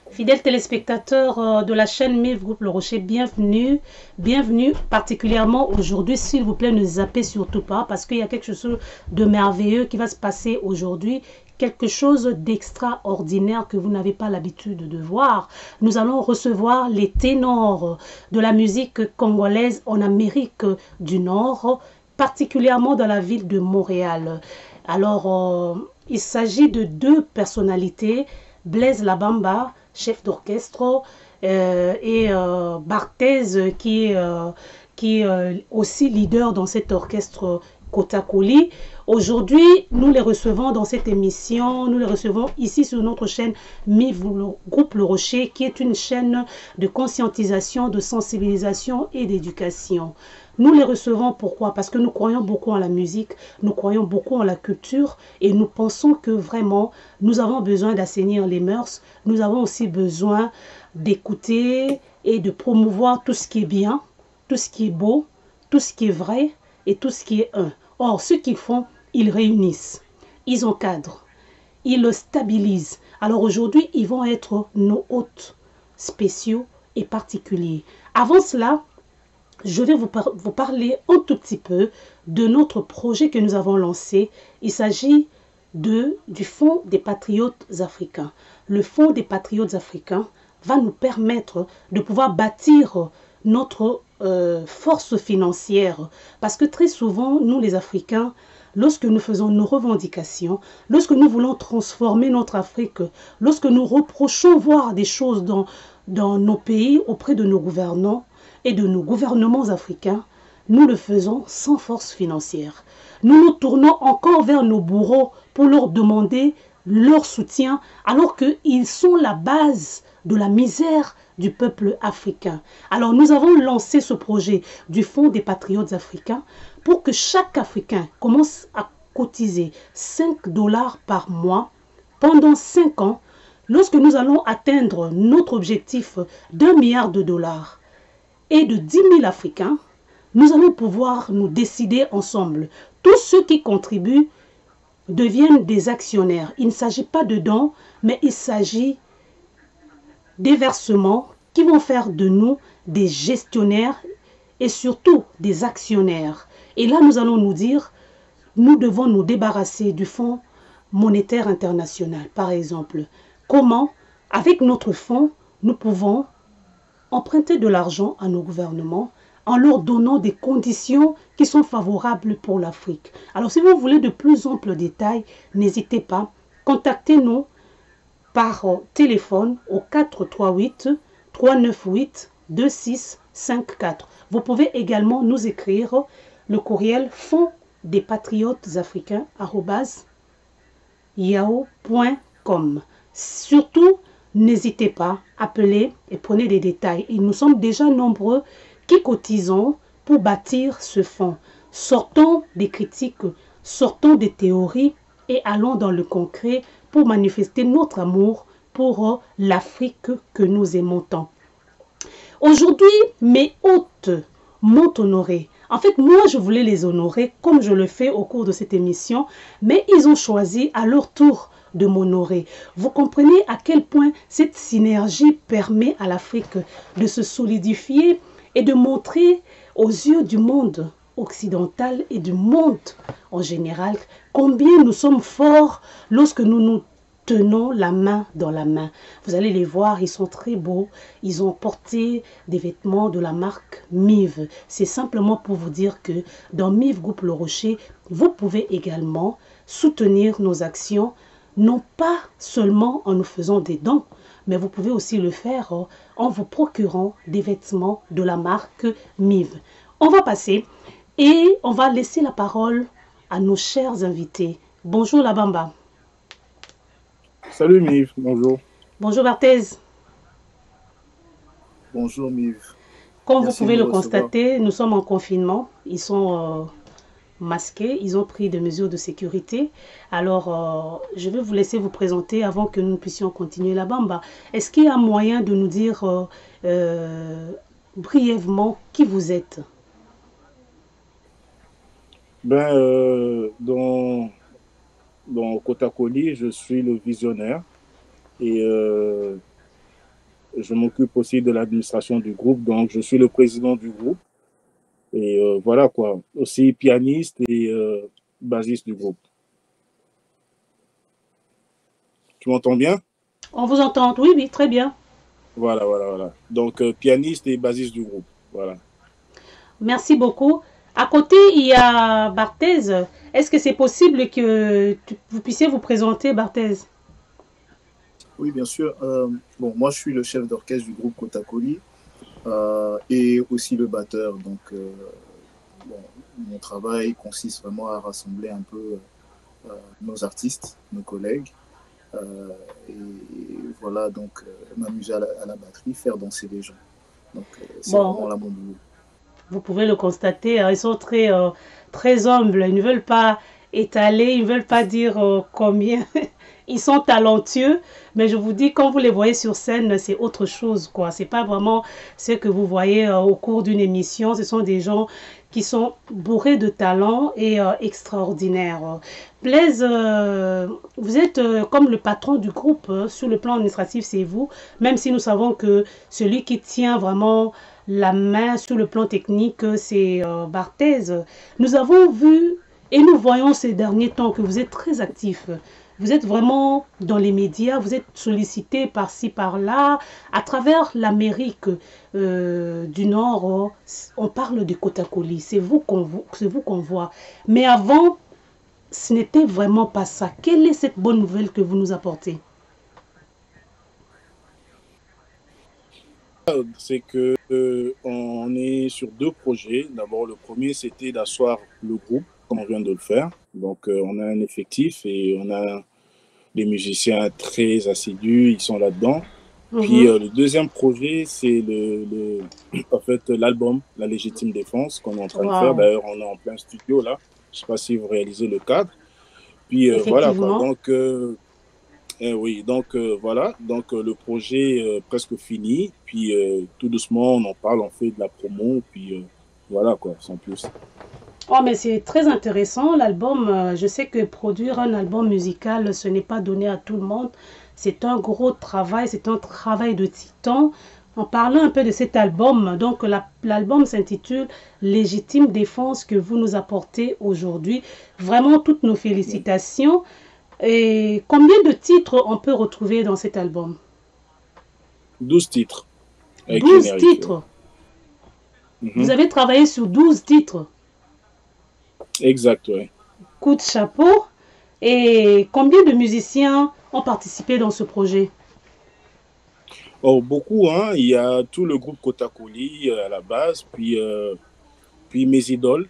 Fidèles téléspectateurs de la chaîne MIF Groupe Le Rocher, bienvenue, bienvenue particulièrement aujourd'hui. S'il vous plaît, ne zappez surtout pas parce qu'il y a quelque chose de merveilleux qui va se passer aujourd'hui, quelque chose d'extraordinaire que vous n'avez pas l'habitude de voir. Nous allons recevoir les ténors de la musique congolaise en Amérique du Nord, particulièrement dans la ville de Montréal. Alors, il s'agit de deux personnalités, Blaise Labamba, chef d'orchestre, et Barthez, qui est aussi leader dans cet orchestre Kotakoli. Aujourd'hui, nous les recevons dans cette émission, nous les recevons ici sur notre chaîne MIF Groupe Le Rocher, qui est une chaîne de conscientisation, de sensibilisation et d'éducation. Nous les recevons pourquoi? Parce que nous croyons beaucoup en la musique, nous croyons beaucoup en la culture et nous pensons que vraiment nous avons besoin d'assainir les mœurs, nous avons aussi besoin d'écouter et de promouvoir tout ce qui est bien, tout ce qui est beau, tout ce qui est vrai et tout ce qui est un. Or, ce qu'ils font, ils réunissent, ils encadrent, ils le stabilisent. Alors aujourd'hui, ils vont être nos hôtes spéciaux et particuliers. Avant cela, je vais vous parler un tout petit peu de notre projet que nous avons lancé. Il s'agit du Fonds des Patriotes Africains. Le Fonds des Patriotes Africains va nous permettre de pouvoir bâtir notre force financière. Parce que très souvent, nous les Africains, lorsque nous faisons nos revendications, lorsque nous voulons transformer notre Afrique, lorsque nous reprochons voir des choses dans nos pays auprès de nos gouvernants, et de nos gouvernements africains, nous le faisons sans force financière. Nous nous tournons encore vers nos bourreaux pour leur demander leur soutien alors qu'ils sont la base de la misère du peuple africain. Alors nous avons lancé ce projet du Fonds des Patriotes Africains pour que chaque Africain commence à cotiser 5 $ par mois pendant 5 ans lorsque nous allons atteindre notre objectif d'1 milliard de dollars. Et de 10 000 Africains, nous allons pouvoir nous décider ensemble. Tous ceux qui contribuent deviennent des actionnaires. Il ne s'agit pas de dons, mais il s'agit des versements qui vont faire de nous des gestionnaires et surtout des actionnaires. Et là, nous allons nous dire, nous devons nous débarrasser du Fonds monétaire international, par exemple. Comment, avec notre fonds, nous pouvons emprunter de l'argent à nos gouvernements en leur donnant des conditions qui sont favorables pour l'Afrique. Alors, si vous voulez de plus amples détails, n'hésitez pas, contactez-nous par téléphone au 438 398 2654. Vous pouvez également nous écrire le courriel fonds des patriotes africains @yahoo.com. Surtout, n'hésitez pas, appelez et prenez des détails. Et nous sommes déjà nombreux qui cotisons pour bâtir ce fonds. Sortons des critiques, sortons des théories et allons dans le concret pour manifester notre amour pour l'Afrique que nous aimons tant. Aujourd'hui, mes hôtes m'ont honoré. En fait, moi, je voulais les honorer comme je le fais au cours de cette émission, mais ils ont choisi à leur tour de m'honorer. Vous comprenez à quel point cette synergie permet à l'Afrique de se solidifier et de montrer aux yeux du monde occidental et du monde en général combien nous sommes forts lorsque nous nous tenons la main dans la main. Vous allez les voir, ils sont très beaux. Ils ont porté des vêtements de la marque MIV. C'est simplement pour vous dire que dans MIV Groupe Le Rocher, vous pouvez également soutenir nos actions, non pas seulement en nous faisant des dons, mais vous pouvez aussi le faire en vous procurant des vêtements de la marque MIV. On va passer et on va laisser la parole à nos chers invités. Bonjour Labamba. Salut Miv, bonjour. Bonjour Barthez. Bonjour Miv. Comme vous pouvez le constater, nous sommes en confinement. Ils sont masqués, ils ont pris des mesures de sécurité. Alors, je vais vous laisser vous présenter avant que nous puissions continuer la bamba. Est-ce qu'il y a moyen de nous dire brièvement qui vous êtes? Ben, dans Kotakoli, je suis le visionnaire et je m'occupe aussi de l'administration du groupe. Donc, je suis le président du groupe et voilà quoi. Aussi pianiste et bassiste du groupe. Tu m'entends bien? On vous entend? Oui, oui, très bien. Voilà, voilà, voilà. Donc, pianiste et bassiste du groupe. Voilà. Merci beaucoup. À côté, il y a Barthez. Est-ce que c'est possible que vous puissiez vous présenter, Barthez? Oui, bien sûr. Bon, moi, je suis le chef d'orchestre du groupe Kotakoli et aussi le batteur. Donc, bon, mon travail consiste vraiment à rassembler un peu nos artistes, nos collègues, et voilà, donc m'amuser à la batterie, faire danser les gens. Donc, c'est vraiment Bon, là mon boulot. vous pouvez le constater, hein, ils sont très humbles. Ils ne veulent pas étaler, ils ne veulent pas dire combien. Ils sont talentueux, mais je vous dis, quand vous les voyez sur scène, c'est autre chose, quoi. C'est pas vraiment ce que vous voyez au cours d'une émission. Ce sont des gens qui sont bourrés de talent et extraordinaires. Blaise, vous êtes comme le patron du groupe. Sur le plan administratif, c'est vous, même si nous savons que celui qui tient vraiment la main sur le plan technique, c'est Barthez. Nous avons vu et nous voyons ces derniers temps que vous êtes très actif. Vous êtes vraiment dans les médias, vous êtes sollicité par-ci, par-là, à travers l'Amérique du Nord. On parle de Kotakoli, c'est vous qu'on voit. Mais avant, ce n'était vraiment pas ça. Quelle est cette bonne nouvelle que vous nous apportez? C'est que on est sur deux projets. D'abord, le premier, c'était d'asseoir le groupe, comme on vient de le faire. Donc, on a un effectif et on a des musiciens très assidus, ils sont là-dedans. Puis Mhm. le deuxième projet, c'est en fait, l'album La Légitime Défense qu'on est en train de faire. Wow, D'ailleurs, on est en plein studio là. Je sais pas si vous réalisez le cadre. Puis voilà quoi. effectivement. Donc oui, donc voilà. Donc le projet presque fini. Puis tout doucement, on en parle, on fait de la promo. Puis voilà quoi, sans plus. Oh, mais c'est très intéressant, l'album. Je sais que produire un album musical, ce n'est pas donné à tout le monde. C'est un gros travail, c'est un travail de titan. En parlant un peu de cet album, donc l'album s'intitule Légitime défense que vous nous apportez aujourd'hui. Vraiment toutes nos Ouais. félicitations. Et combien de titres on peut retrouver dans cet album? 12 titres avec 12 générique. Ouais. titres. Vous Mhm. avez travaillé sur 12 titres. Exact, ouais. Coup de chapeau. Et combien de musiciens ont participé dans ce projet? Oh, beaucoup, hein. Il y a tout le groupe Kotakoli à la base, puis mes idoles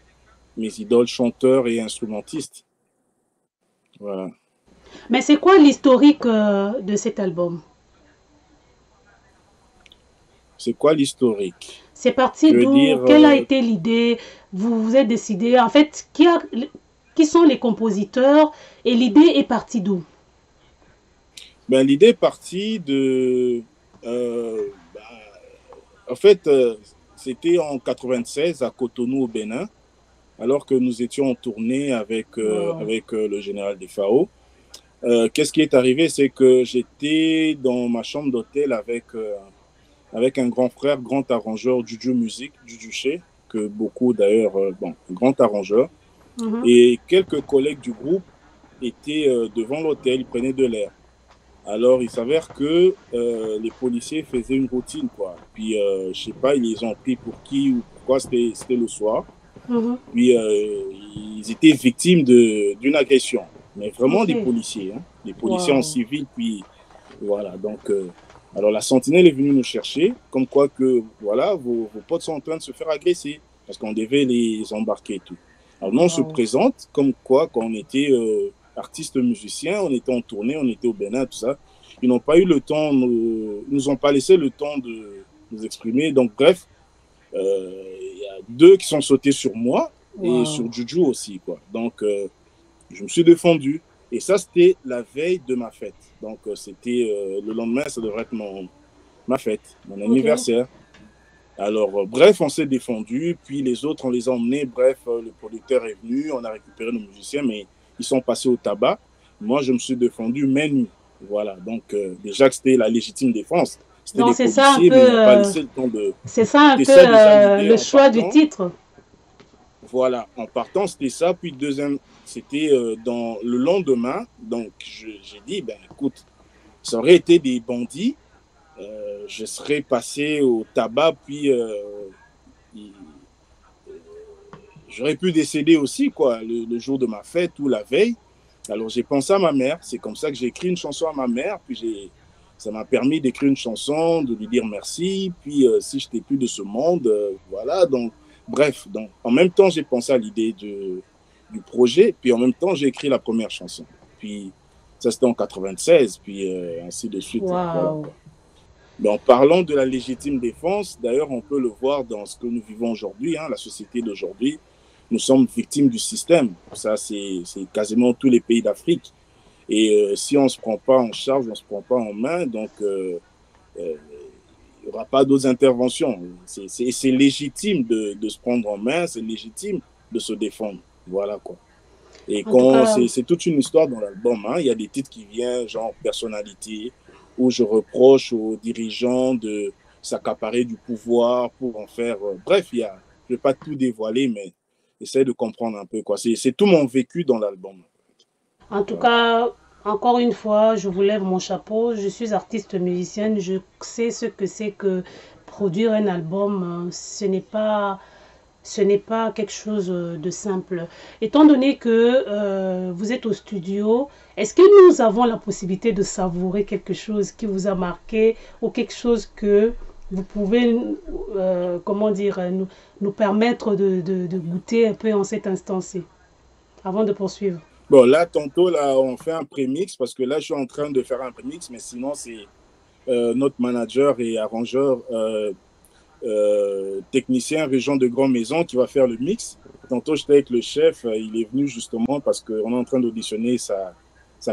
chanteurs et instrumentistes. Voilà. Mais c'est quoi l'historique de cet album? C'est quoi l'historique? C'est parti Tu veux d'où? dire, Quelle a été l'idée? Vous vous êtes décidé. En fait, qui sont les compositeurs? Et l'idée est partie d'où? ben, l'idée est partie de... ben, en fait, c'était en 96 à Cotonou au Bénin, alors que nous étions en tournée Wow. avec le général Defao. Qu'est-ce qui est arrivé? C'est que j'étais dans ma chambre d'hôtel avec un grand frère, grand arrangeur Juju Music, Juju Che, que beaucoup d'ailleurs, bon, grand arrangeur. Mhm. Et quelques collègues du groupe étaient devant l'hôtel, ils prenaient de l'air. Alors, il s'avère que les policiers faisaient une routine, quoi. Puis, je sais pas, ils les ont pris pour qui ou pourquoi, c'était le soir. Mhm. Puis, ils étaient victimes d'une agression. Mais vraiment des Ok. policiers, hein. Des policiers en Wow. civil, puis voilà. Donc, alors la sentinelle est venue nous chercher, comme quoi que, voilà, vos potes sont en train de se faire agresser, parce qu'on devait les embarquer et tout. Alors, nous, on se Wow. présente comme quoi, quand on était artistes musiciens, on était en tournée, on était au Bénin, tout ça. Ils n'ont pas eu le temps, ils nous ont pas laissé le temps de nous exprimer. Donc, bref, il y a deux qui sont sautés sur moi et Wow. sur Juju aussi, quoi. Donc, je me suis défendu. Et ça, c'était la veille de ma fête. Donc, c'était le lendemain, ça devrait être ma fête, mon Ok. anniversaire. Alors, bref, on s'est défendu, puis les autres, on les a emmenés. Bref, le producteur est venu, on a récupéré nos musiciens, mais ils sont passés au tabac. Moi, je me suis défendu main nue. Voilà, donc déjà que c'était la légitime défense. C'était Donc des c'est ça un policiers, peu, mais ils n'ont pas laissé le temps de... c'est ça un C'était peu ça déjà l'idée le en choix du partant. titre. Voilà, en partant, c'était ça. Puis deuxième, c'était dans le lendemain. Donc, j'ai dit, ben écoute, ça aurait été des bandits. Je serais passé au tabac, puis j'aurais pu décéder aussi, quoi, le jour de ma fête ou la veille. Alors, j'ai pensé à ma mère. C'est comme ça que j'ai écrit une chanson à ma mère. Puis, ça m'a permis d'écrire une chanson, de lui dire merci. Puis, si je n'étais plus de ce monde, voilà. Donc, bref, donc, en même temps, j'ai pensé à l'idée du projet. Puis, en même temps, j'ai écrit la première chanson. Puis, ça, c'était en 96. Puis, ainsi de suite. Voilà. Waouh. Mais en parlant de la légitime défense, d'ailleurs, on peut le voir dans ce que nous vivons aujourd'hui, hein, la société d'aujourd'hui. Nous sommes victimes du système. Ça, c'est quasiment tous les pays d'Afrique. Et si on ne se prend pas en charge, on ne se prend pas en main, donc il n'y aura pas d'autres interventions. C'est légitime de se prendre en main, c'est légitime de se défendre. Voilà quoi. Et c'est toute une histoire dans l'album. Hein. Il y a des titres qui viennent, genre personnalité, où je reproche aux dirigeants de s'accaparer du pouvoir pour en faire. Bref, je ne vais pas tout dévoiler, mais essaye de comprendre un peu. C'est tout mon vécu dans l'album. En tout cas, encore une fois, je vous lève mon chapeau. Je suis artiste musicienne. Je sais ce que c'est que produire un album. Ce n'est pas quelque chose de simple. Étant donné que vous êtes au studio, est-ce que nous avons la possibilité de savourer quelque chose qui vous a marqué ou quelque chose que vous pouvez, comment dire, nous permettre de goûter un peu en cet instant-ci, avant de poursuivre? Bon, là, tantôt, là, on fait un prémix parce que là, je suis en train de faire un prémix, mais sinon, c'est notre manager et arrangeur technicien région de Grand Maison qui va faire le mix. Tantôt, j'étais avec le chef, il est venu justement parce qu'on est en train d'auditionner sa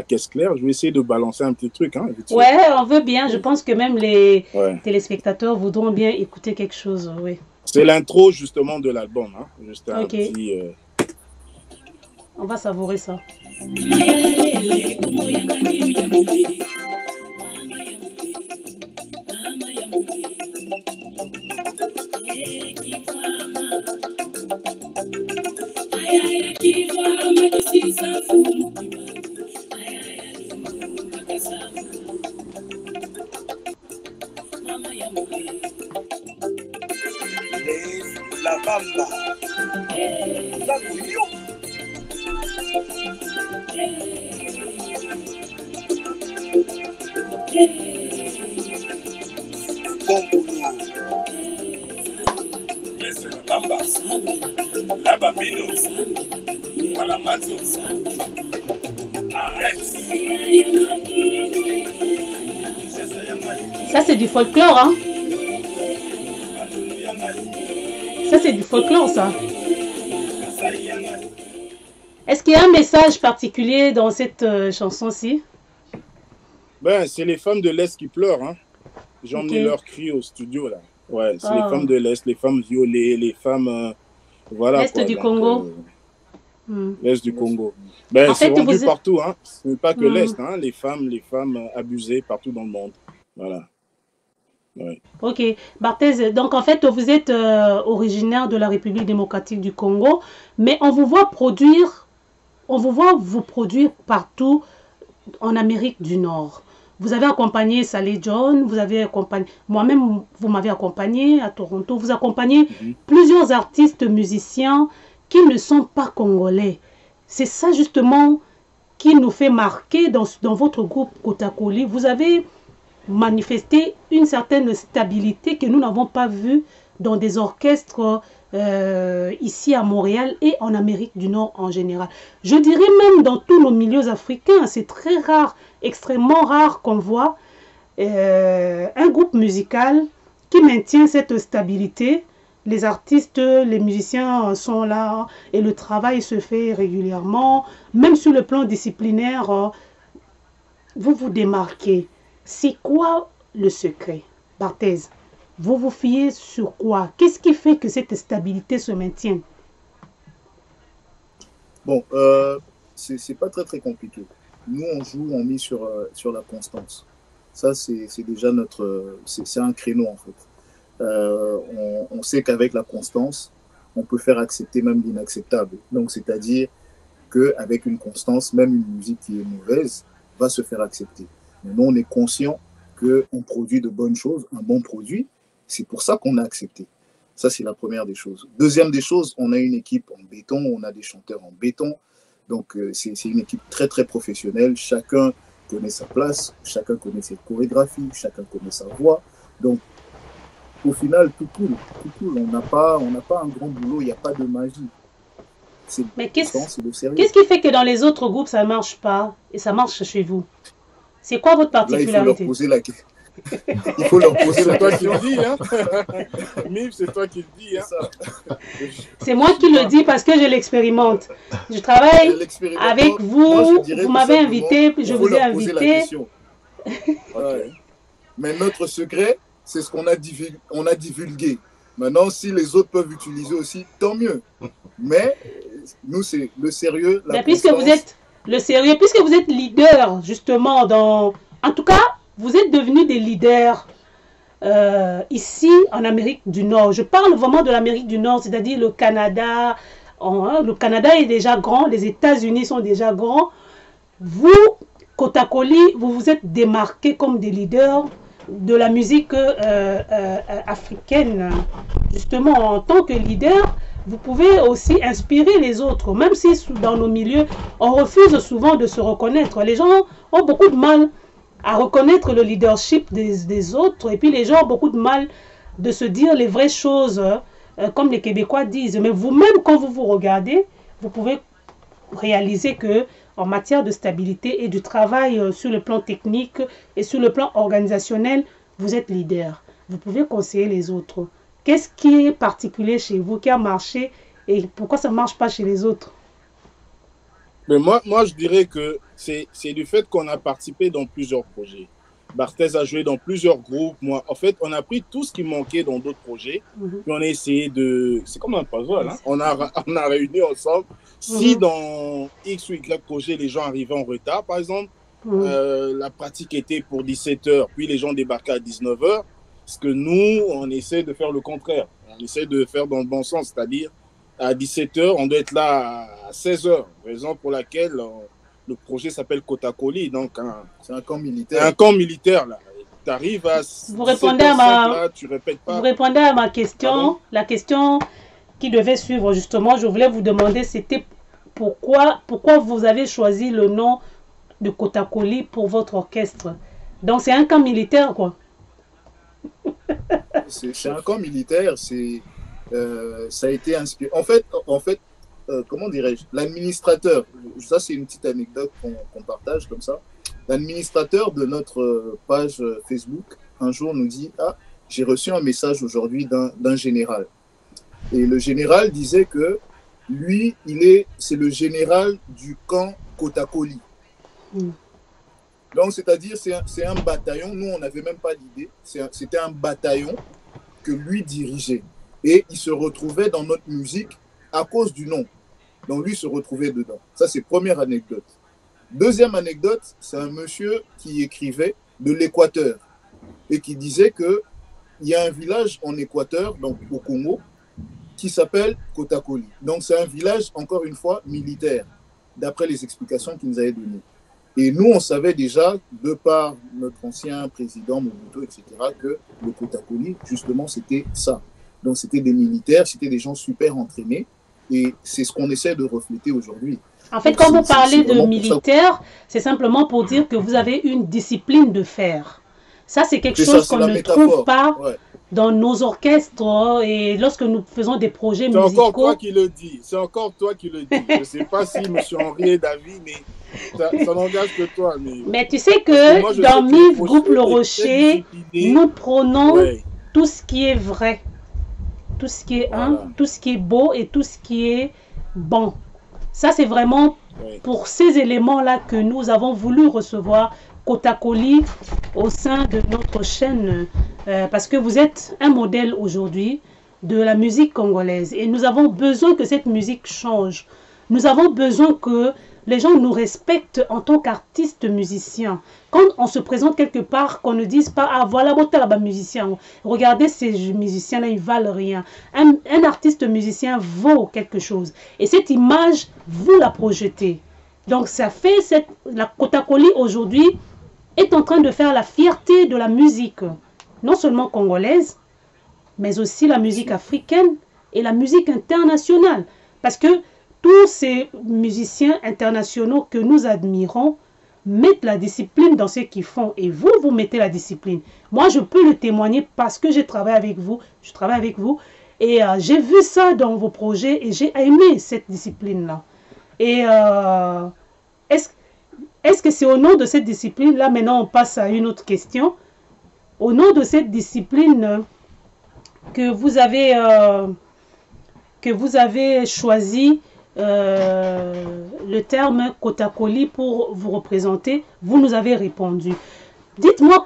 caisse claire. Je vais essayer de balancer un petit truc. Hein, ouais, on veut bien. Je pense que même les téléspectateurs voudront bien écouter quelque chose. Oui. C'est l'intro justement de l'album. Hein, juste un petit... On va savourer ça. La bamba, la bouillon. Bon boulot. Laisse la bamba, la babino, voilà mazo. Arrête. Ça c'est du folklore, hein? Ça c'est du folklore, ça. Est-ce qu'il y a un message particulier dans cette chanson-ci? Ben, c'est les femmes de l'Est qui pleurent. Hein. J'ai emmené leurs cris au studio, là. Ouais, c'est les femmes de l'Est, les femmes violées, les femmes... voilà. L'Est du Congo. L'Est du Congo. Ben, c'est vendu partout. Hein. Ce n'est pas que l'Est. Hein. Les femmes abusées partout dans le monde. Voilà. Ouais. Ok, Barthez, donc en fait vous êtes originaire de la République démocratique du Congo, mais on vous voit vous produire partout en Amérique du Nord. Vous avez accompagné Saleh John, vous avez accompagné, moi-même vous m'avez accompagné à Toronto, vous accompagnez plusieurs artistes musiciens qui ne sont pas congolais. C'est ça justement qui nous fait marquer dans votre groupe Kotakoli. Vous avez manifester une certaine stabilité que nous n'avons pas vue dans des orchestres ici à Montréal et en Amérique du Nord en général. Je dirais même dans tous nos milieux africains, c'est très rare, extrêmement rare qu'on voit un groupe musical qui maintient cette stabilité. Les artistes, les musiciens sont là et le travail se fait régulièrement. Même sur le plan disciplinaire, vous vous démarquez. C'est quoi le secret, Barthez? vous vous fiez sur quoi? Qu'est-ce qui fait que cette stabilité se maintienne? Bon, c'est pas très compliqué. Nous, on mise sur la constance. Ça, c'est déjà c'est un créneau en fait. On sait qu'avec la constance, on peut faire accepter même l'inacceptable. Donc, c'est-à-dire qu'avec une constance, même une musique qui est mauvaise va se faire accepter. Mais nous, on est conscient qu'on produit de bonnes choses, un bon produit. C'est pour ça qu'on a accepté. Ça, c'est la première des choses. Deuxième des choses, on a une équipe en béton, on a des chanteurs en béton. Donc, c'est une équipe très professionnelle. Chacun connaît sa place, chacun connaît ses chorégraphies, chacun connaît sa voix. Donc, au final, tout cool. On n'a pas un grand boulot, il n'y a pas de magie. Mais qu'est-ce qui fait que dans les autres groupes, ça ne marche pas et ça marche chez vous? C'est quoi votre particularité? Il faut leur poser la question. C'est toi qui le dis, hein? Mif, c'est toi qui le dis, hein? C'est moi qui le dis parce que je l'expérimente. Je travaille avec vous, vous m'avez invité, je vous ai invité. Okay. Mais notre secret, c'est ce qu'on a divulgué. Maintenant, si les autres peuvent utiliser aussi, tant mieux. Mais nous, c'est le sérieux. Puisque vous êtes le sérieux, puisque vous êtes leader, justement, en tout cas, vous êtes devenus des leaders ici en Amérique du Nord. Je parle vraiment de l'Amérique du Nord, c'est-à-dire le Canada. Le Canada est déjà grand, les États-Unis sont déjà grands. Vous, Kotakoli, vous vous êtes démarqués comme des leaders de la musique africaine. Justement, en tant que leader, vous pouvez aussi inspirer les autres, même si dans nos milieux, on refuse souvent de se reconnaître. Les gens ont beaucoup de mal à reconnaître le leadership des autres, et puis les gens ont beaucoup de mal de se dire les vraies choses, comme les Québécois disent. Mais vous-même, quand vous vous regardez, vous pouvez réaliser que en matière de stabilité et du travail sur le plan technique et sur le plan organisationnel, vous êtes leader. Vous pouvez conseiller les autres. Qu'est-ce qui est particulier chez vous, qui a marché, et pourquoi ça ne marche pas chez les autres? Mais moi, je dirais que c'est du fait qu'on a participé dans plusieurs projets. Barthez a joué dans plusieurs groupes. Moi, en fait, on a pris tout ce qui manquait dans d'autres projets. Puis on a essayé de... C'est comme un puzzle, hein? On a réuni ensemble. Si dans X ou Y projet, les gens arrivaient en retard, par exemple, la pratique était pour 17h, puis les gens débarquaient à 19h, parce que nous, on essaie de faire le contraire. On essaie de faire dans le bon sens, c'est-à-dire à 17h, on doit être là à 16h, raison pour laquelle le projet s'appelle Kotakoli. Donc, c'est un camp militaire. Un camp militaire, là. Tu arrives à... Vous répondez à là, tu répètes pas. Vous répondez à ma question. La question qui devait suivre, justement, je voulais vous demander, c'était pourquoi vous avez choisi le nom de Kotakoli pour votre orchestre. Donc, c'est un camp militaire, quoi. C'est un camp militaire, ça a été inspiré. En fait, comment dirais-je, l'administrateur, ça c'est une petite anecdote qu'on partage comme ça, l'administrateur de notre page Facebook, un jour nous dit « Ah, j'ai reçu un message aujourd'hui d'un général. » Et le général disait que lui, c'est le général du camp Kotakoli. Donc, c'est-à-dire, c'est un bataillon. Nous, on n'avait même pas l'idée. C'était un bataillon que lui dirigeait. Et il se retrouvait dans notre musique à cause du nom. Donc, lui se retrouvait dedans. Ça, c'est première anecdote. Deuxième anecdote, c'est un monsieur qui écrivait de l'Équateur et qui disait qu'il y a un village en Équateur, donc au Congo, qui s'appelle Kotakoli. Donc, c'est un village, encore une fois, militaire, d'après les explications qu'il nous avait données. Et nous, on savait déjà, de par notre ancien président Mobutu, etc., que le Kotakoli, justement, c'était ça. Donc, c'était des militaires, c'était des gens super entraînés. Et c'est ce qu'on essaie de refléter aujourd'hui. En fait, quand vous parlez de militaires, c'est simplement pour dire que vous avez une discipline de fer. Ça, c'est quelque chose qu'on ne trouve pas dans nos orchestres et lorsque nous faisons des projets musicaux. C'est encore toi qui le dis. C'est encore toi qui le dis. Je ne sais pas si M. Henri est d'avis, mais ça n'engage que toi. Mais tu sais que dans MIF Groupe Le Rocher, nous prenons tout ce qui est vrai, tout ce qui est tout ce qui est beau et tout ce qui est bon. Ça, c'est vraiment pour ces éléments-là que nous avons voulu recevoir Kotakoli au sein de notre chaîne parce que vous êtes un modèle aujourd'hui de la musique congolaise et nous avons besoin que cette musique change. Nous avons besoin que les gens nous respectent en tant qu'artistes musiciens. Quand on se présente quelque part, qu'on ne dise pas « Ah, voilà, bon, là-bas musicien. Regardez ces musiciens-là, ils valent rien. » Un artiste musicien vaut quelque chose. Et cette image, vous la projetez. Donc, ça fait la Kotakoli aujourd'hui est en train de faire la fierté de la musique, non seulement congolaise, mais aussi la musique africaine et la musique internationale. Parce que tous ces musiciens internationaux que nous admirons mettent la discipline dans ce qu'ils font. Et vous, vous mettez la discipline. Moi, je peux le témoigner parce que j'ai travaillé avec vous. Je travaille avec vous. Et j'ai vu ça dans vos projets et j'ai aimé cette discipline-là. Et est-ce que c'est au nom de cette discipline-là, maintenant on passe à une autre question, au nom de cette discipline que vous avez choisi le terme Kotakoli pour vous représenter, vous nous avez répondu. Dites-moi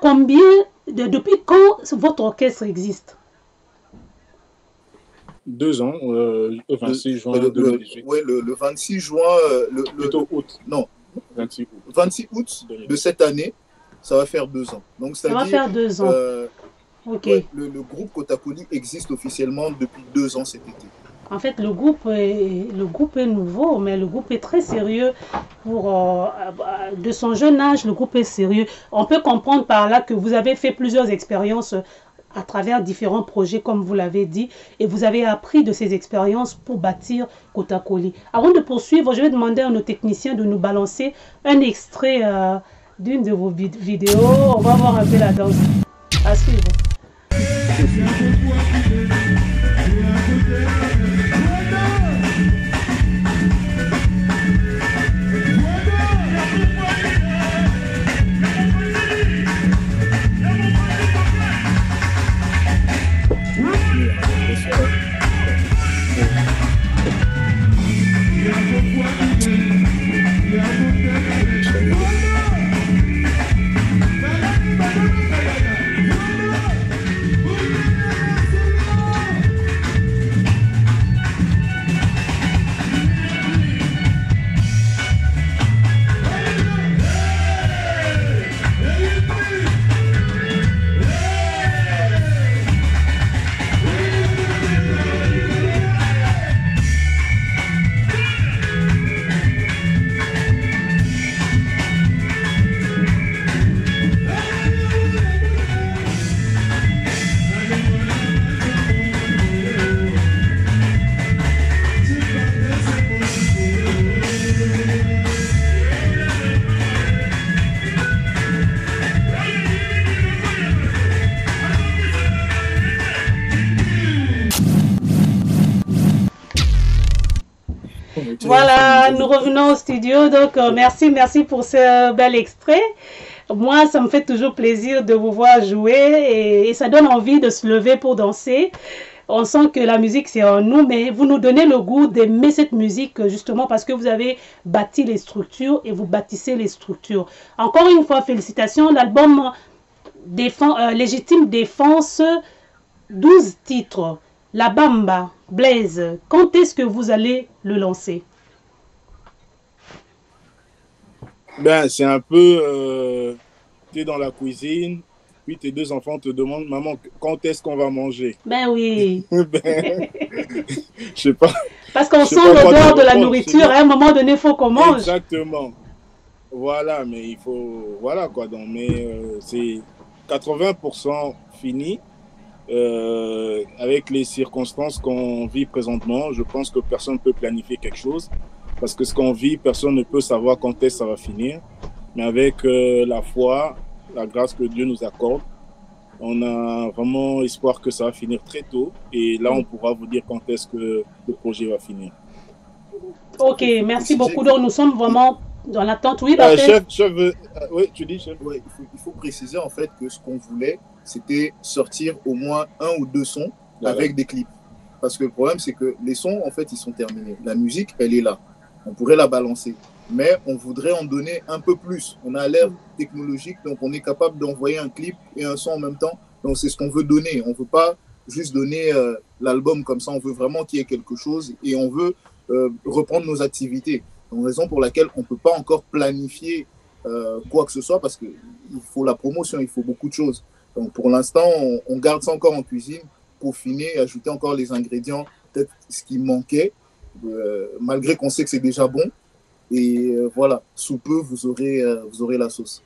depuis quand votre orchestre existe? 2 ans, le 26 juin 2018. Oui, le 26 juin, plutôt août. Non, 26 août. 26 août de cette année, ça va faire 2 ans. Donc, ça va faire 2 ans. Ok. Ouais, le groupe Kotakoli existe officiellement depuis 2 ans cet été. En fait, le groupe est nouveau, mais le groupe est très sérieux. De son jeune âge, le groupe est sérieux. On peut comprendre par là que vous avez fait plusieurs expériences à travers différents projets, comme vous l'avez dit, et vous avez appris de ces expériences pour bâtir Kotakoli. Avant de poursuivre, je vais demander à nos techniciens de nous balancer un extrait d'une de vos vidéos. On va voir un peu la danse. À suivre. Voilà, nous revenons au studio. Donc, merci pour ce bel extrait. Moi, ça me fait toujours plaisir de vous voir jouer et ça donne envie de se lever pour danser. On sent que la musique, c'est en nous, mais vous nous donnez le goût d'aimer cette musique justement parce que vous avez bâti les structures et vous bâtissez les structures. Encore une fois, félicitations. L'album Légitime Défense, 12 titres. La Bamba, Blaise, quand est-ce que vous allez le lancer? Ben, c'est un peu, tu es dans la cuisine, puis tes 2 enfants te demandent, maman, quand est-ce qu'on va manger? Ben oui. Ben, je sais pas. Parce qu'on sent l'odeur de la nourriture, à un moment donné, il faut qu'on mange. Exactement. Voilà, mais il faut, voilà quoi, donc, mais c'est 80% fini. Avec les circonstances qu'on vit présentement, je pense que personne ne peut planifier quelque chose parce que ce qu'on vit, personne ne peut savoir quand est-ce que ça va finir. Mais avec la foi, la grâce que Dieu nous accorde, on a vraiment espoir que ça va finir très tôt et là on pourra vous dire quand est-ce que le projet va finir. Ok, merci beaucoup. Donc nous sommes vraiment dans l'attente. Oui, chef, oui, tu dis chef. Ouais, il faut préciser en fait que ce qu'on voulait, c'était sortir au moins 1 ou 2 sons avec des clips. Parce que le problème, c'est que les sons, en fait, ils sont terminés. La musique, elle est là. On pourrait la balancer. Mais on voudrait en donner un peu plus. On a l'air technologique, donc on est capable d'envoyer un clip et un son en même temps. Donc c'est ce qu'on veut donner. On ne veut pas juste donner l'album comme ça, on veut vraiment qu'il y ait quelque chose et on veut reprendre nos activités. Donc, raison pour laquelle on ne peut pas encore planifier quoi que ce soit parce qu'il faut la promotion, il faut beaucoup de choses. Donc pour l'instant, on garde ça encore en cuisine, peaufiner, ajouter encore les ingrédients, peut-être ce qui manquait, malgré qu'on sait que c'est déjà bon. Et voilà, sous peu, vous aurez la sauce.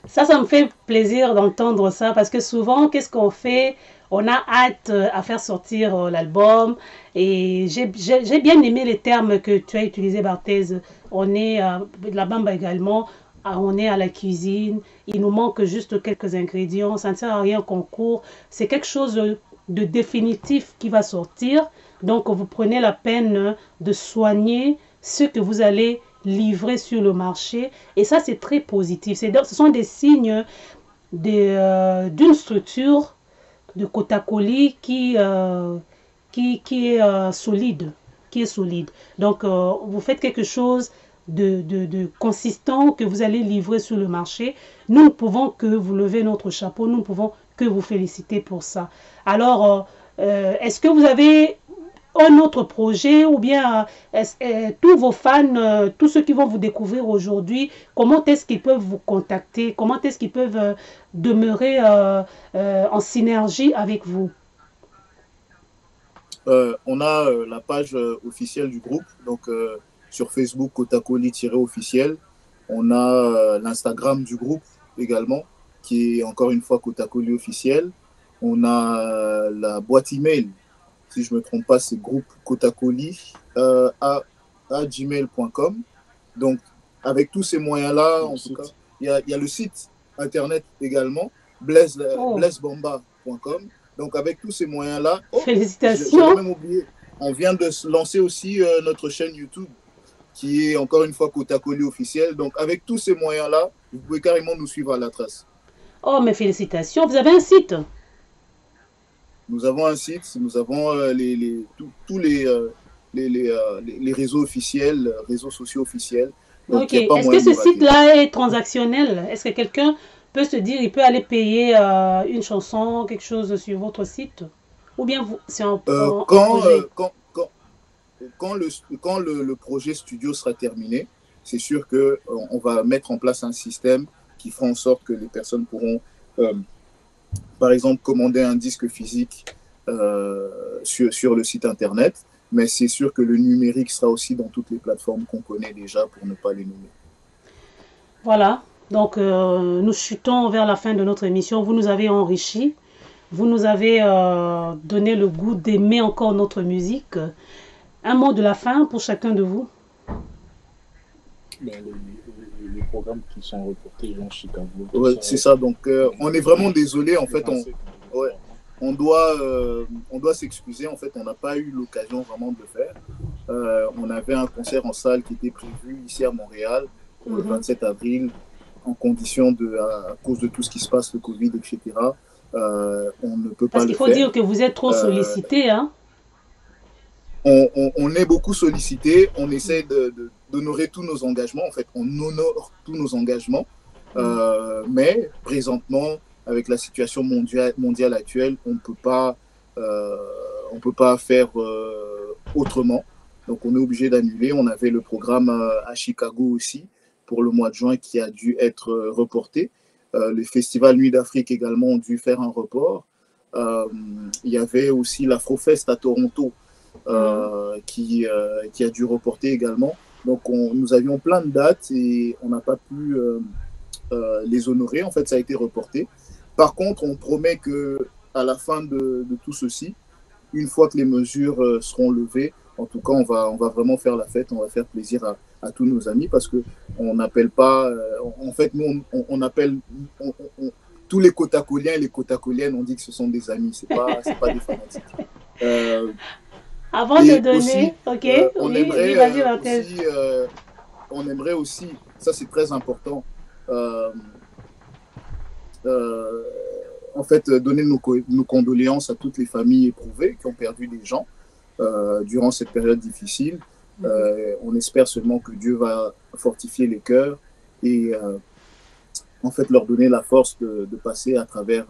Ça me fait plaisir d'entendre ça parce que souvent, qu'est-ce qu'on fait? On a hâte à faire sortir l'album et j'ai bien aimé les termes que tu as utilisés, Barthez. On est la bamba également, on est à la cuisine, il nous manque juste quelques ingrédients, ça ne sert à rien qu'on court, c'est quelque chose de définitif qui va sortir. Donc, vous prenez la peine de soigner ce que vous allez livrer sur le marché et ça, c'est très positif. Ce sont des signes d'une structure de Kotakoli qui est solide. Donc, vous faites quelque chose de consistant que vous allez livrer sur le marché. Nous ne pouvons que vous lever notre chapeau, nous ne pouvons que vous féliciter pour ça. Alors, est-ce que vous avez un autre projet ou bien tous vos fans, tous ceux qui vont vous découvrir aujourd'hui, comment est-ce qu'ils peuvent vous contacter, comment est-ce qu'ils peuvent demeurer en synergie avec vous? On a la page officielle du groupe, donc sur Facebook, Kotakoli-officiel. On a l'Instagram du groupe également, qui est encore une fois Kotakoli officiel. On a la boîte email, si je ne me trompe pas, c'est groupe Kotakoli à gmail.com. Donc, avec tous ces moyens-là, en tout cas, il y a le site internet également, blaisebomba.com. Donc, avec tous ces moyens-là, félicitations. J'ai même oublié, on vient de lancer aussi notre chaîne YouTube, qui est encore une fois Kotakoli officiel. Donc, avec tous ces moyens-là, vous pouvez carrément nous suivre à la trace. Oh, mais félicitations, vous avez un site? Nous avons un site, nous avons tous les réseaux officiels, réseaux sociaux officiels. Donc, ok, est-ce que ce site-là est transactionnel? Est-ce que quelqu'un peut se dire, il peut aller payer une chanson, quelque chose sur votre site? Ou bien c'est un projet? Quand le projet studio sera terminé, c'est sûr qu'on va mettre en place un système qui fera en sorte que les personnes pourront, par exemple, commander un disque physique sur le site internet. Mais c'est sûr que le numérique sera aussi dans toutes les plateformes qu'on connaît déjà pour ne pas les nommer. Voilà, donc nous chutons vers la fin de notre émission. Vous nous avez enrichis, vous nous avez donné le goût d'aimer encore notre musique. Un mot de la fin pour chacun de vous? Les programmes qui sont reportés en Chicago. Ouais, c'est ça, donc on est vraiment désolé, en fait, on doit s'excuser, en fait, on n'a pas eu l'occasion vraiment de le faire. On avait un concert en salle qui était prévu ici à Montréal, le 27 avril, en condition à cause de tout ce qui se passe, le Covid, etc. On ne peut pas le faire. Parce qu'il faut dire que vous êtes trop sollicité, hein? On est beaucoup sollicité, on essaie d'honorer tous nos engagements, en fait, on honore tous nos engagements, mais présentement, avec la situation mondiale actuelle, on ne peut pas faire autrement. Donc, on est obligé d'annuler. On avait le programme à Chicago aussi pour le mois de juin qui a dû être reporté. Le Festival Nuit d'Afrique également ont dû faire un report. Il y avait aussi l'Afrofest à Toronto qui a dû reporter également. Donc, nous avions plein de dates et on n'a pas pu les honorer. En fait, ça a été reporté. Par contre, on promet qu'à la fin de tout ceci, une fois que les mesures seront levées, en tout cas, on va vraiment faire la fête, on va faire plaisir à tous nos amis parce qu'on n'appelle pas... en fait, nous, on appelle... tous les Kotakoliens et les Kotakoliennes, on dit que ce sont des amis, c'est pas des fanatiques. Avant de donner... Aussi, ok, on aimerait aussi, ça c'est très important, en fait, donner nos condoléances à toutes les familles éprouvées qui ont perdu des gens durant cette période difficile. On espère seulement que Dieu va fortifier les cœurs et en fait, leur donner la force de passer à travers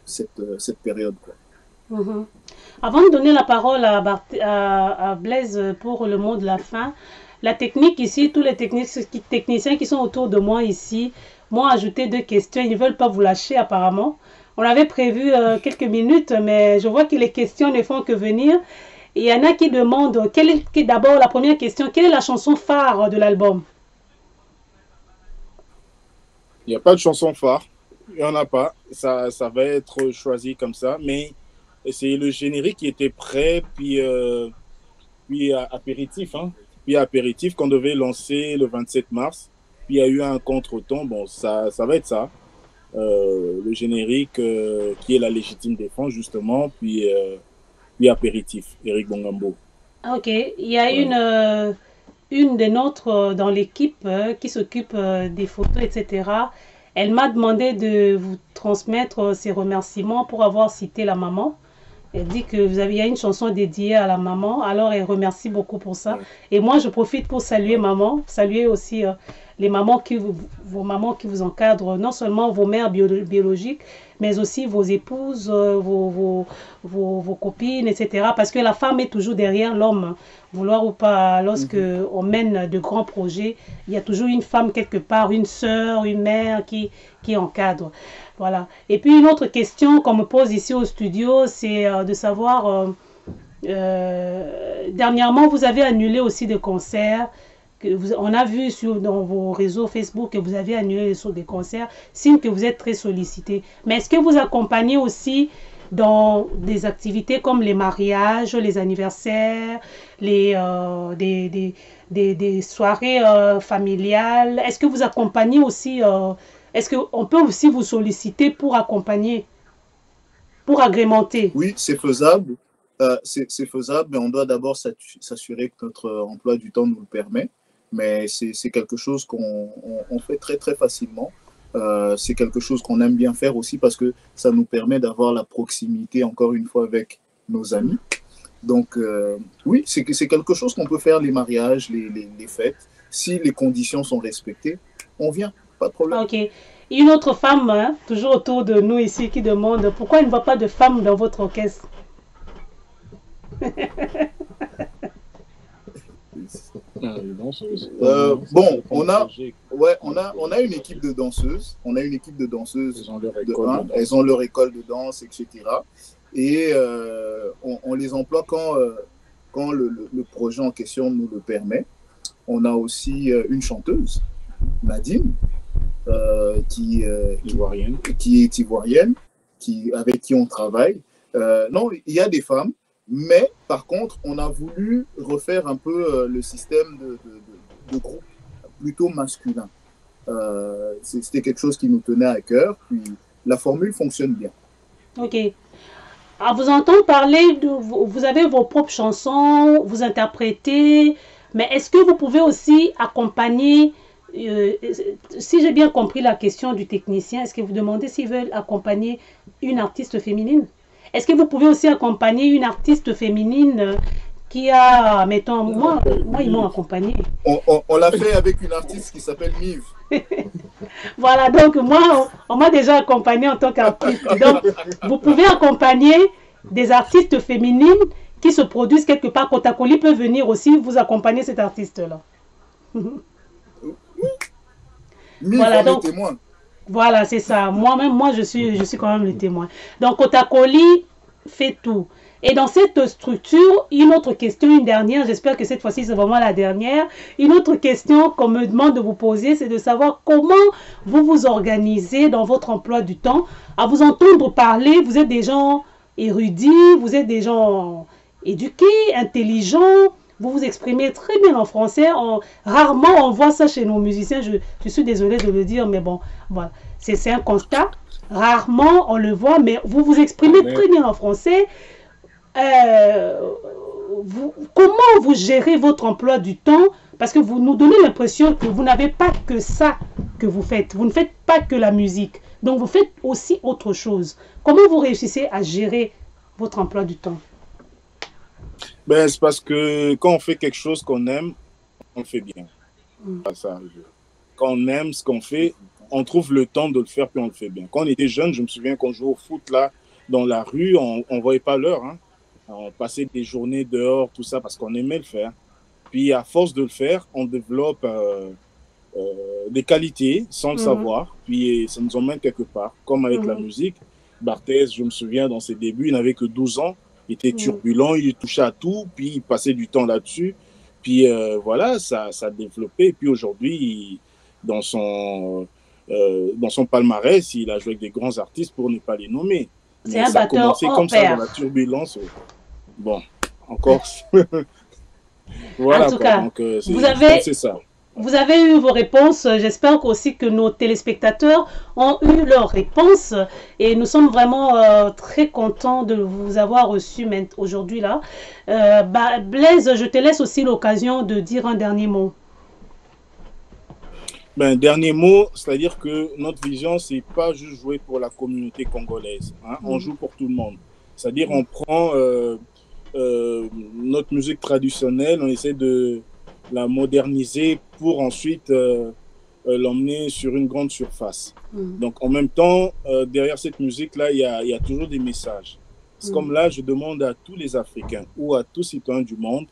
cette période, quoi. Avant de donner la parole à Blaise pour le mot de la fin, la technique ici, tous les techniciens qui sont autour de moi ici m'ont ajouté 2 questions. Ils ne veulent pas vous lâcher apparemment. On avait prévu quelques minutes, mais je vois que les questions ne font que venir. Et il y en a qui demandent, d'abord la première question, quelle est la chanson phare de l'album? Il n'y a pas de chanson phare. Il n'y en a pas. Ça va être choisi comme ça. Mais c'est le générique qui était prêt, puis apéritif. Hein. Puis apéritif qu'on devait lancer le 27 mars. Puis il y a eu un contretemps. Bon, ça va être ça. Le générique qui est la légitime défense, justement. Puis apéritif, Eric Bongambo. Ok. Il y a une des nôtres dans l'équipe qui s'occupe des photos, etc. Elle m'a demandé de vous transmettre ses remerciements pour avoir cité la maman. Elle dit que il y a une chanson dédiée à la maman, alors elle remercie beaucoup pour ça. Et moi, je profite pour saluer maman, saluer aussi les mamans vos mamans qui vous encadrent, non seulement vos mères biologiques, mais aussi vos épouses, vos copines, etc. Parce que la femme est toujours derrière l'homme, vouloir ou pas. Lorsque on mène de grands projets, il y a toujours une femme quelque part, une sœur, une mère qui encadre. Voilà. Et puis une autre question qu'on me pose ici au studio, c'est de savoir, dernièrement, vous avez annulé aussi des concerts. On a vu dans vos réseaux Facebook que vous avez annulé des concerts, signe que vous êtes très sollicité. Mais est-ce que vous accompagnez aussi dans des activités comme les mariages, les anniversaires, des soirées familiales? Est-ce que vous accompagnez aussi, est-ce qu'on peut aussi vous solliciter pour accompagner, pour agrémenter? Oui, c'est faisable. C'est faisable, mais on doit d'abord s'assurer que notre emploi du temps nous le permet. Mais c'est quelque chose qu'on fait très, très facilement. C'est quelque chose qu'on aime bien faire aussi parce que ça nous permet d'avoir la proximité, encore une fois, avec nos amis. Donc, oui, c'est quelque chose qu'on peut faire, les mariages, les fêtes. Si les conditions sont respectées, on vient, pas de problème. Ok. Une autre femme, hein, toujours autour de nous ici, qui demande pourquoi il ne voit pas de femmes dans votre orchestre. Bon, on a une équipe de danseuses. On a une équipe de danseuses. Elles ont leur école de danse, etc. Et on les emploie quand le projet en question nous le permet. On a aussi une chanteuse, Nadine, qui est ivoirienne, avec qui on travaille. Non, il y a des femmes. Mais par contre, on a voulu refaire un peu le système de groupe plutôt masculin. C'était quelque chose qui nous tenait à cœur. Puis la formule fonctionne bien. Ok. À vous entendre parler, vous avez vos propres chansons, vous interprétez, mais est-ce que vous pouvez aussi accompagner, si j'ai bien compris la question du technicien, est-ce que vous demandez s'ils veulent accompagner une artiste féminine? Est-ce que vous pouvez aussi accompagner une artiste féminine qui a, mettons, moi ils m'ont accompagné. On l'a fait avec une artiste qui s'appelle Mive. Voilà, donc moi, on m'a déjà accompagné en tant qu'artiste. Donc, vous pouvez accompagner des artistes féminines qui se produisent quelque part. Kotakoli peut venir aussi vous accompagner cet artiste-là. Voilà, donc, témoin. Voilà, c'est ça. Moi-même, moi, je suis quand même le témoin. Donc, Kotakoli fait tout. Et dans cette structure, une autre question, une dernière, j'espère que cette fois-ci, c'est vraiment la dernière. Une autre question qu'on me demande de vous poser, c'est de savoir comment vous vous organisez dans votre emploi du temps. À vous entendre parler, vous êtes des gens érudits, vous êtes des gens éduqués, intelligents. Vous vous exprimez très bien en français. Rarement on voit ça chez nos musiciens. Je suis désolée de le dire, mais bon, voilà. C'est un constat. Rarement on le voit, mais vous vous exprimez très bien en français. Comment vous gérez votre emploi du temps? Parce que vous nous donnez l'impression que vous n'avez pas que ça que vous faites. Vous ne faites pas que la musique. Donc vous faites aussi autre chose. Comment vous réussissez à gérer votre emploi du temps? Ben, c'est parce que quand on fait quelque chose qu'on aime, on le fait bien. Ça, quand on aime ce qu'on fait, on trouve le temps de le faire, puis on le fait bien. Quand on était jeune, je me souviens qu'on jouait au foot là, dans la rue, on ne voyait pas l'heure. Hein. On passait des journées dehors, tout ça, parce qu'on aimait le faire. Puis à force de le faire, on développe des qualités sans le savoir, puis ça nous emmène quelque part, comme avec la musique. Barthez, je me souviens, dans ses débuts, il n'avait que 12 ans, il était turbulent, il touchait à tout, puis il passait du temps là-dessus. Puis voilà, ça a développé. Et puis aujourd'hui, dans son palmarès, il a joué avec des grands artistes pour ne pas les nommer. C'est un batteur hors comme pair. ça, dans la turbulence. Bon, encore. Voilà, en tout cas, donc, c'est ça. Vous avez eu vos réponses. J'espère aussi que nos téléspectateurs ont eu leurs réponses. Et nous sommes vraiment très contents de vous avoir reçu aujourd'hui là. Blaise, je te laisse aussi l'occasion de dire un dernier mot. Dernier mot, c'est-à-dire que notre vision, c'est pas juste jouer pour la communauté congolaise. Hein? On joue pour tout le monde. C'est-à-dire on prend notre musique traditionnelle, on essaie de la moderniser pour ensuite l'emmener sur une grande surface. Donc en même temps, derrière cette musique-là, il y a toujours des messages. C'est comme là, je demande à tous les Africains ou à tous citoyens du monde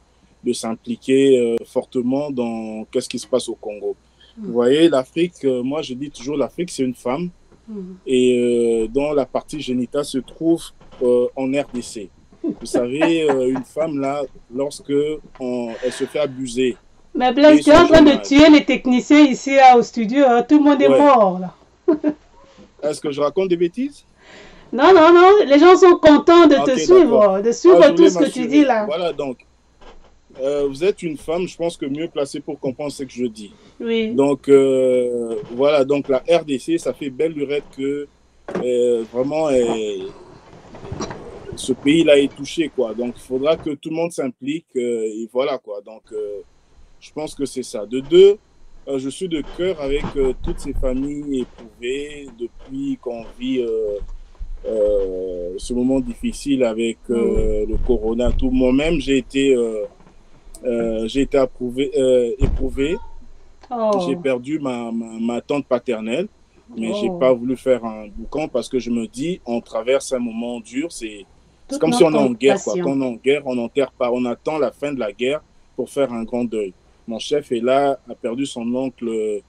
de s'impliquer fortement dans qu'est-ce qui se passe au Congo. Vous voyez, l'Afrique, moi je dis toujours, l'Afrique c'est une femme et dont la partie génitale se trouve en RDC. Vous savez, une femme là, lorsque elle se fait abuser. Mais Blaise, tu es en train de tuer les techniciens ici là, au studio, hein. Tout le monde est mort là. Est-ce que je raconte des bêtises? Non, non, non, les gens sont contents de te suivre, de suivre tout ce que tu dis là. Voilà, donc, vous êtes une femme, je pense que mieux placée pour comprendre ce que je dis. Oui. Donc, voilà, donc la RDC, ça fait belle lurette que vraiment ce pays-là est touché, quoi. Donc, il faudra que tout le monde s'implique et voilà, quoi. Donc, je pense que c'est ça. De deux, je suis de cœur avec toutes ces familles éprouvées depuis qu'on vit ce moment difficile avec le corona. Tout moi-même, j'ai été éprouvé. J'ai perdu ma tante paternelle, mais j'ai pas voulu faire un boucan parce que je me dis, on traverse un moment dur. C'est comme si on est en guerre, quoi. Quand on est en guerre, on n'enterre pas. On attend la fin de la guerre pour faire un grand deuil. Mon chef est là, a perdu son oncle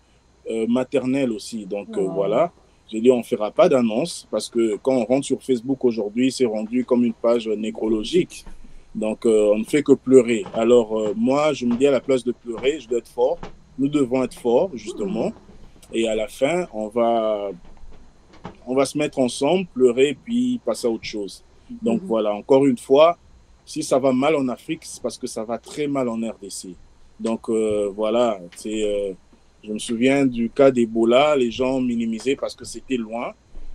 maternel aussi. Donc voilà, j'ai dit on ne fera pas d'annonce parce que quand on rentre sur Facebook aujourd'hui, c'est rendu comme une page nécrologique. Donc on ne fait que pleurer. Alors moi, je me dis à la place de pleurer, je dois être fort. Nous devons être forts, justement. Et à la fin, on va se mettre ensemble, pleurer, puis passer à autre chose. Donc voilà, encore une fois, si ça va mal en Afrique, c'est parce que ça va très mal en RDC. Donc voilà, je me souviens du cas d'Ebola, les gens minimisaient parce que c'était loin.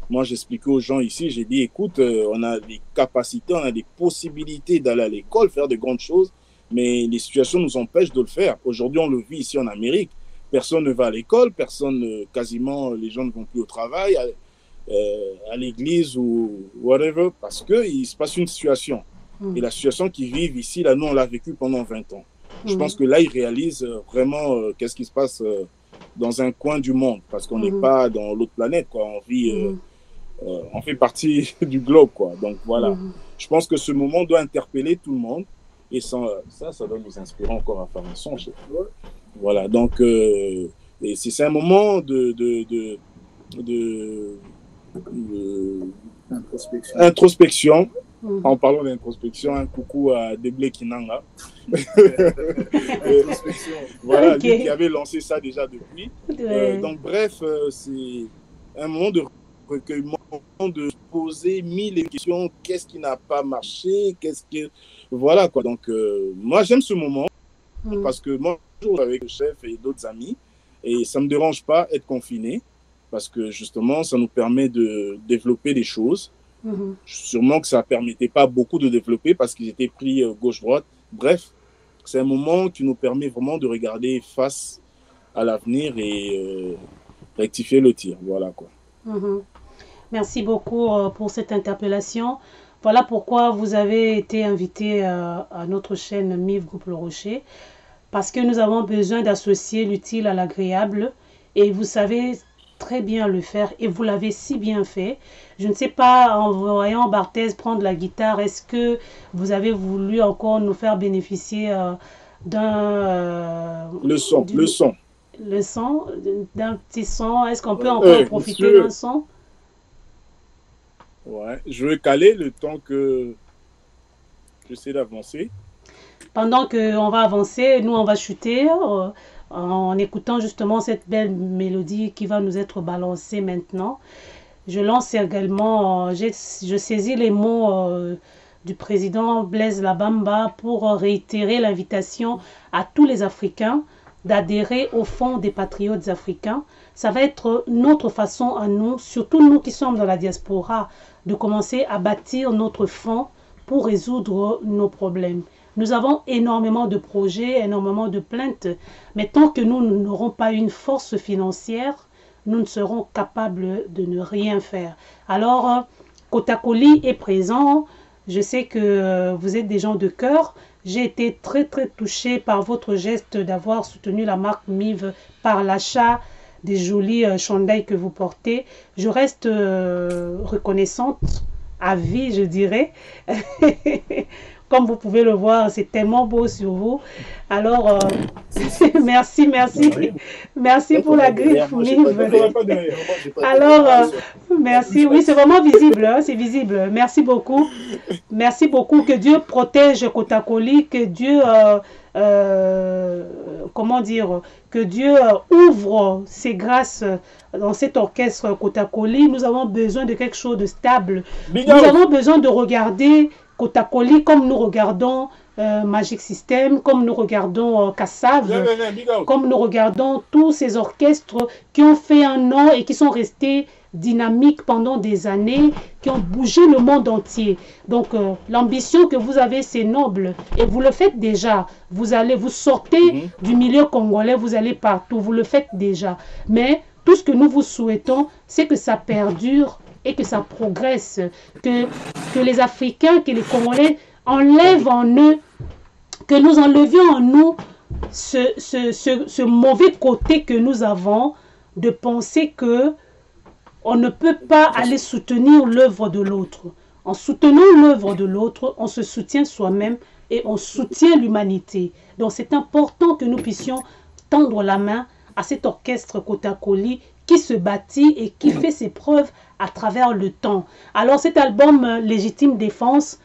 Moi, j'expliquais aux gens ici, j'ai dit, écoute, on a des capacités, on a des possibilités d'aller à l'école, faire de grandes choses, mais les situations nous empêchent de le faire. Aujourd'hui, on le vit ici en Amérique. Personne ne va à l'école, quasiment, les gens ne vont plus au travail, à l'église ou whatever, parce qu'il se passe une situation. Et la situation qu'ils vivent ici, là, nous, on l'a vécu pendant 20 ans. Je pense que là, ils réalisent vraiment qu'est-ce qui se passe dans un coin du monde, parce qu'on n'est pas dans l'autre planète, quoi. On vit, on fait partie du globe, quoi. Donc voilà. Je pense que ce moment doit interpeller tout le monde, et ça doit nous inspirer encore à faire un son. Voilà. Donc, c'est un moment introspection. En parlant d'introspection, un coucou à Deblé Kinanga. Voilà, lui qui avait lancé ça déjà depuis. Donc bref, c'est un moment de recueillement, de poser 1000 questions. Qu'est-ce qui n'a pas marché? Voilà quoi. Donc moi j'aime ce moment parce que moi je joue avec le chef et d'autres amis et ça me dérange pas être confiné parce que justement ça nous permet de développer des choses. Sûrement que ça ne permettait pas beaucoup de développer parce qu'ils étaient pris gauche-droite. Bref, c'est un moment qui nous permet vraiment de regarder face à l'avenir et rectifier le tir. Voilà quoi. Merci beaucoup pour cette interpellation. Voilà pourquoi vous avez été invité à notre chaîne MIF Groupe Le Rocher. Parce que nous avons besoin d'associer l'utile à l'agréable. Et vous savez, très bien le faire et vous l'avez si bien fait. Je ne sais pas, en voyant Barthez prendre la guitare, est-ce que vous avez voulu encore nous faire bénéficier d'un... Le son, le son. Le son, d'un petit son. Est-ce qu'on peut encore profiter d'un son? Ouais, je veux caler le temps que j'essaie d'avancer. Pendant qu'on va avancer, nous, on va chuter en écoutant justement cette belle mélodie qui va nous être balancée maintenant. Je lance également, je saisis les mots du président Blaise Labamba pour réitérer l'invitation à tous les Africains d'adhérer au Fonds des patriotes africains. Ça va être notre façon à nous, surtout nous qui sommes dans la diaspora, de commencer à bâtir notre fonds pour résoudre nos problèmes. Nous avons énormément de projets, énormément de plaintes, mais tant que nous n'aurons pas une force financière, nous ne serons capables de ne rien faire. Alors, Kotakoli est présent. Je sais que vous êtes des gens de cœur. J'ai été très touchée par votre geste d'avoir soutenu la marque Miv par l'achat des jolis chandails que vous portez. Je reste reconnaissante à vie, je dirais. Comme vous pouvez le voir, c'est tellement beau sur vous. Alors, merci pour la griffe, Miv. Alors, merci. Oui, c'est vraiment visible, hein, c'est visible. Merci beaucoup. Merci beaucoup. Que Dieu protège Kotakoli, que Dieu, comment dire, que Dieu ouvre ses grâces dans cet orchestre Kotakoli. Nous avons besoin de quelque chose de stable. Nous avons besoin de regarder Kotakoli comme nous regardons Magic System, comme nous regardons Kassav, comme nous regardons tous ces orchestres qui ont fait un nom et qui sont restés dynamiques pendant des années, qui ont bougé le monde entier. Donc l'ambition que vous avez, c'est noble et vous le faites déjà. Vous sortez du milieu congolais, vous allez partout, vous le faites déjà. Mais tout ce que nous vous souhaitons, c'est que ça perdure et que ça progresse, que les Africains, que les Congolais enlèvent en eux, que nous enlevions en nous ce mauvais côté que nous avons de penser que on ne peut pas aller soutenir l'œuvre de l'autre. En soutenant l'œuvre de l'autre, on se soutient soi-même et on soutient l'humanité. Donc c'est important que nous puissions tendre la main à cet orchestre Kotakoli qui se bâtit et qui fait ses preuves à travers le temps. Alors cet album Légitime Défense,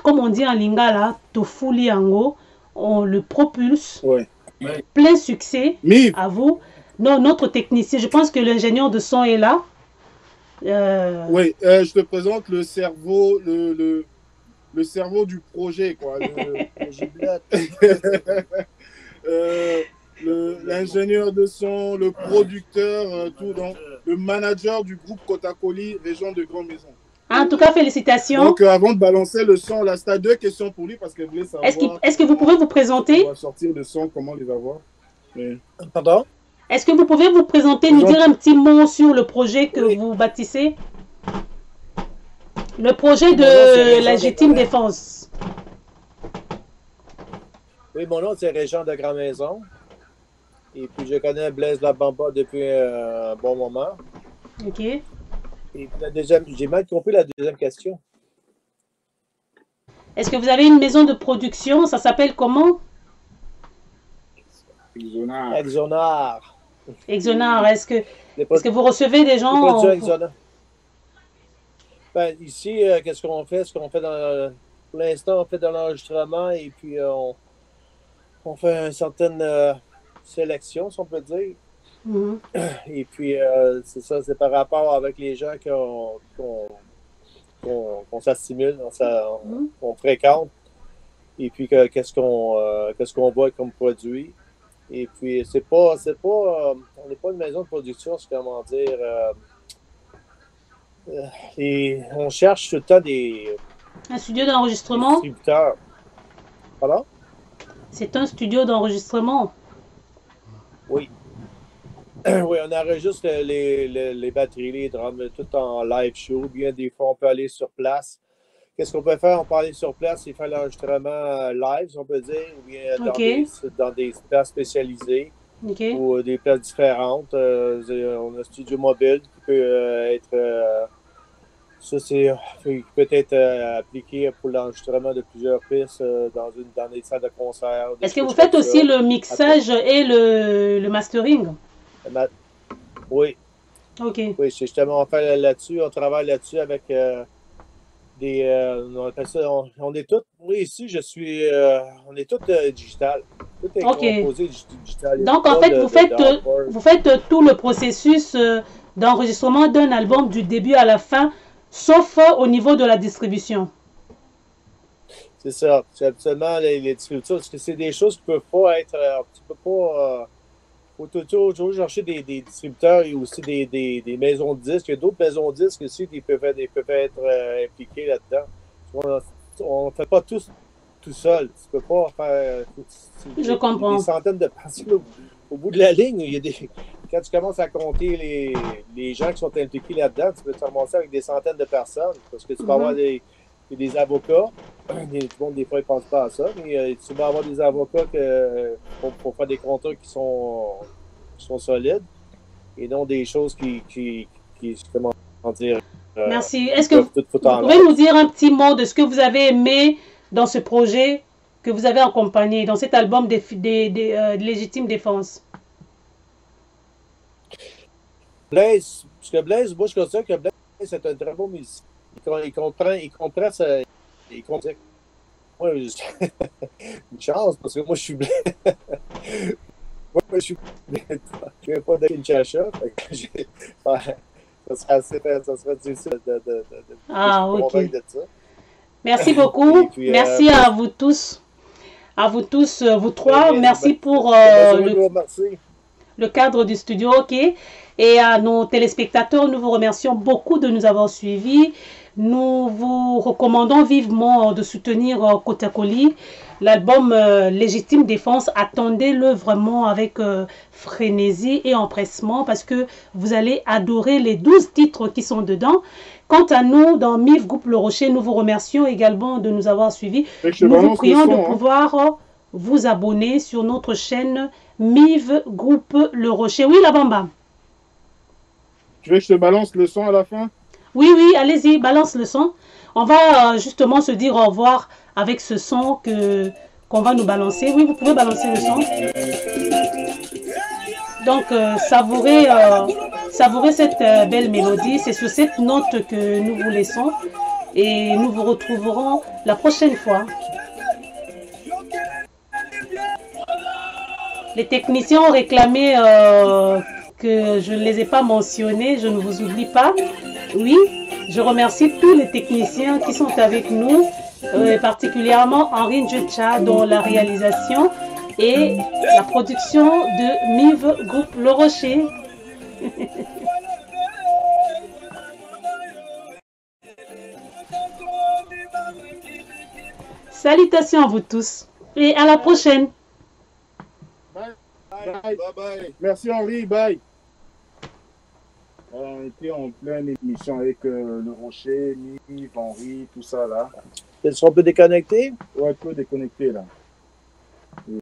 comme on dit en lingala, Tofuli Yango, on le propulse. Ouais. Plein succès à vous. Non, notre technicien, je pense que l'ingénieur de son est là. Oui, je te présente le cerveau, le cerveau du projet, quoi. L'ingénieur de son, le producteur, tout, donc, le manager du groupe Kotakoli, région de Grand Maison. En tout cas, félicitations. Donc, avant de balancer le son, là, c'est 2 questions pour lui parce qu'elle voulait savoir. Est-ce que vous pouvez vous présenter? On va sortir le son, comment les avoir. Mais... Pardon? Est-ce que vous pouvez vous présenter, nous dire un petit mot sur le projet que vous bâtissez? Le projet de Légitime Défense. Oui, mon nom, c'est Régent de Grand Maison. Et puis, je connais Blaise Labamba depuis un bon moment. OK. Et j'ai mal compris la deuxième question. Est-ce que vous avez une maison de production? Ça s'appelle comment? Exonar. Exonar. Est-ce que vous recevez des gens? Ben, ici, qu'est-ce qu'on fait? Pour l'instant, on fait de l'enregistrement et puis on fait une certaine sélection, si on peut dire. Et puis, c'est ça, c'est par rapport avec les gens qu'on s'assimile, qu'on fréquente. Et puis, qu'est-ce qu'on voit comme produit. Et puis, on n'est pas une maison de production, c'est comment dire. Et on cherche tout le temps un studio d'enregistrement? Distributeurs. Pardon? C'est un studio d'enregistrement? Oui. Oui, on enregistre les batteries, les drums, tout en live show. Bien, des fois, on peut aller sur place. Qu'est-ce qu'on peut faire? On peut aller sur place et faire l'enregistrement live, si on peut dire, ou bien dans des places spécialisées. OK. ou des places différentes. On a un studio mobile qui peut être... ça, qui peut être appliqué pour l'enregistrement de plusieurs pistes dans des salles de concert. Est-ce que vous faites aussi le mixage et le mastering? Oui. OK. Oui, c'est justement, on fait là-dessus, on travaille là-dessus avec on appelle ça, on est tous, oui, ici, on est tous digital. Tout est composé digital. Donc, en fait, vous faites tout le processus d'enregistrement d'un album du début à la fin, sauf au niveau de la distribution. C'est ça. C'est absolument les distributeurs, parce que c'est des choses qui ne peuvent pas être, tu peux pas... faut toujours chercher des distributeurs et aussi des maisons de disques. Il y a d'autres maisons de disques aussi qui peuvent être impliquées là-dedans. On ne fait pas tout seul. Tu ne peux pas faire... Je comprends. Des centaines de personnes au bout de la ligne. Quand tu commences à compter les gens qui sont impliqués là-dedans, tu peux te ramasser avec des centaines de personnes parce que tu vas avoir des avocats. Des fois, ils ne pensent pas à ça, mais tu vas avoir des avocats pour faire des contrats qui sont solides et non des choses qui comment dire. Merci. Est-ce que vous pouvez nous dire un petit mot de ce que vous avez aimé dans ce projet que vous avez accompagné, dans cet album des Légitime Défense? Blaise, parce que Blaise, moi je considère que Blaise c'est un très bon musicien. Il comprend ça. Moi, une chance, parce que moi, je suis blanc. Moi, je suis blanc. Je ne viens pas de Kinshasa. Ça serait difficile de convaincre de ça. Merci beaucoup. Puis, merci à vous tous. À vous tous, vous trois. Merci pour le cadre du studio. OK. Et à nos téléspectateurs, nous vous remercions beaucoup de nous avoir suivis. Nous vous recommandons vivement de soutenir Kotakoli. L'album Légitime Défense, attendez-le vraiment avec frénésie et empressement parce que vous allez adorer les 12 titres qui sont dedans. Quant à nous, dans MIF Groupe Le Rocher, nous vous remercions également de nous avoir suivis. Nous vous prions de pouvoir vous abonner sur notre chaîne MIF Groupe Le Rocher. Oui, la Bamba. Tu veux que je te balance le son à la fin? Oui, oui, allez-y, balance le son. On va justement se dire au revoir avec ce son qu'on va nous balancer. Oui, vous pouvez balancer le son. Donc, savourez cette belle mélodie. C'est sur cette note que nous vous laissons. Et nous vous retrouverons la prochaine fois. Les techniciens ont réclamé que je ne les ai pas mentionnés. Je ne vous oublie pas. Oui, je remercie tous les techniciens qui sont avec nous, particulièrement Henri Ndjecha dans la réalisation et la production de MIF Groupe Le Rocher. Salutations à vous tous et à la prochaine. Bye. Bye. Bye. Bye. Merci Henri, bye. On était en pleine émission avec Le Rocher, Mif, Henri, tout ça là. Est-ce qu'on peut déconnecter? Ouais, on peut déconnecter là.